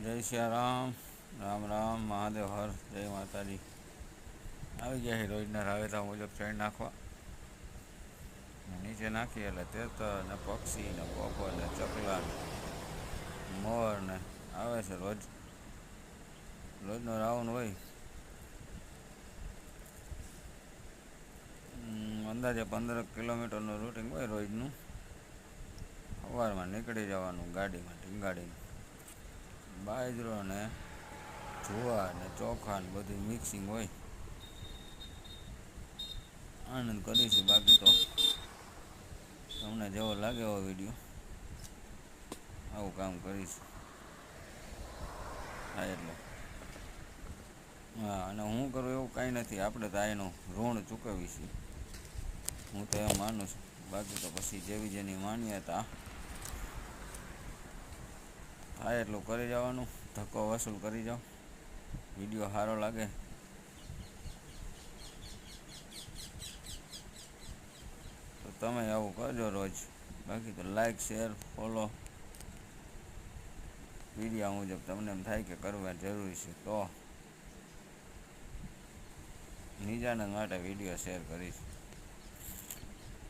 જય સિયારામ, રામ રામ, મહાદેવ હર, જય માતાજી. આવી ગયા છે રોજના રાવેતા મુજબ ચણ નાખવા. નીચે નાખીએ એટલે તેતર ને પક્ષી ને પોપર ને ચકલા ને મોર ને આવે છે રોજનો રાઉન્ડ હોય. અંદાજે 15 કિલોમીટરનું રૂટિંગ હોય રોજનું. સવારમાં નીકળી જવાનું ગાડીમાં ઢીંગાડીને. બાજરો ને જુવાર ને ચોખા ને બધું મિક્સિંગ હોય. આનંદ કરીશું. બાકી તો તમને જેવો લાગે એવો વિડીયો આવું કામ કરીશું. હા એટલે હા, અને હું કરું એવું કાંઈ નથી. આપણે તો એનું ઋણ ચૂકવીશું. હું તો એમ માનું છું. બાકી તો પછી જેવી જેની માન્યતા થાય એટલું કરી જવાનું. ધક્કો વસૂલ કરી જાઓ. વિડીયો સારો લાગે તો તમે આવું કરજો રોજ. બાકી તો લાઈક, શેર, ફોલો વિડીયો મુજબ તમને એમ થાય કે કરવા જરૂરી છે તો નિજાનંદ માટે વિડીયો શેર કરીશ.